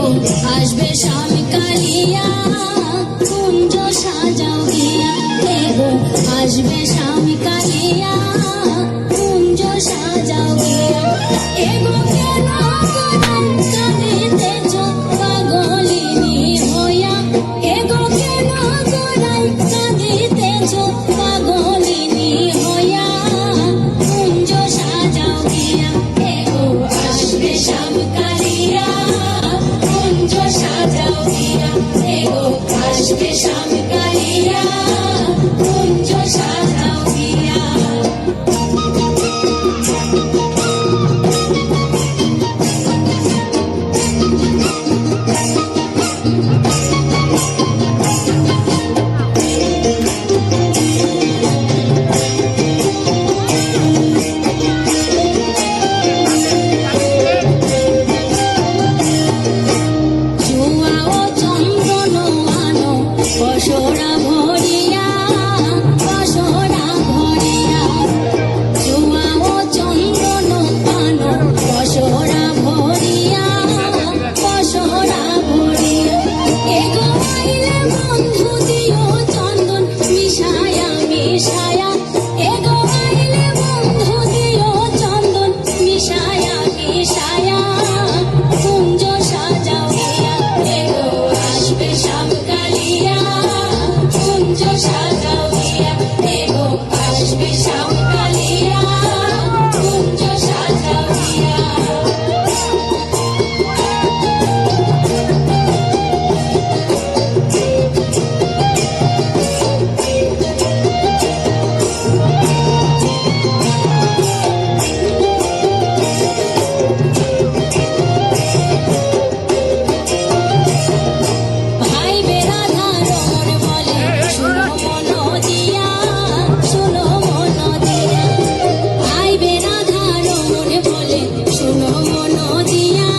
এগো আসবে স্বামী কালিয়া কুঞ্জ সাজাও গিয়া এগো আসবে স্বামী কালিয়া কুঞ্জ সাজাও গিয়া এগো কেন কাঁদিতেছ পাগলিনী হইয়া এগো কেন কাঁদিতেছ পাগলিনী হইয়া কুঞ্জ সাজাও গিয়া এগো আসবে স্বামী কালিয়া কুঞ্জ সাজাও গিয়া এগো আসবে স্বামী কালিয়া কুঞ্জ সাজাও গিয়া জুয়া ও চন্দন আনো বসরা ভরিয়া বসরা ভরিয়া জুয়া ও চন্দন আনো বসরা ভরিয়া বসরা ভরিয়া এগো আইলে বন্ধু দিও চন্দন মিশায়া মিশায়া এগো আইলে বন্ধু দিও চন্দন মিশায়া মিশায়া কুঞ্জ সাজাও গিয়া এগো আসবে শ্যাম কালিয়া কুঞ্জ সাজাও গিয়া এগো আসবে শ্যাম কালিয়া কুঞ্জ সাজাও গিয়া ভাই বেরাধা রমন বলে শুনো মন দিয়া শুনো মন দিয়া ভাই বেরাধা রমন বলে শুনো মন দিয়া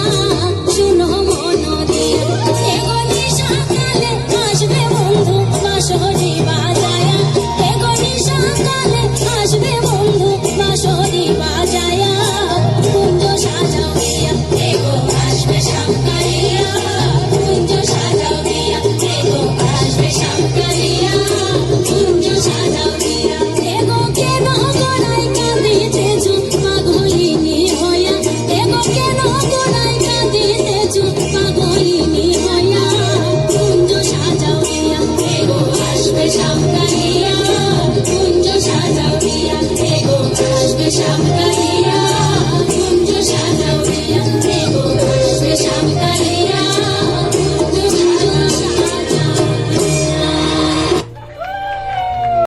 শুনো মন দিয়া এগো নিশাকালে আসবে বন্ধু বাঁশরি বাজায়া এগো নিশাকালে আসবে বন্ধু বাঁশরি বাজায়া কুঞ্জ সাজাও গিয়া এগো আসবে শ্যাম কালিয়া কুঞ্জ সাজাও গিয়া এগো আসবে শ্যাম কালিয়া কুঞ্জ সাজাও গিয়া এগো কেন গোড়ায় কাঁদিতেছ পাগলিনী হইয়া এগো কেন গোড়ায় কাঁদিতেছ পাগলিনী হইয়া কুঞ্জ সাজাও গিয়া এগো আসবে শ্যাম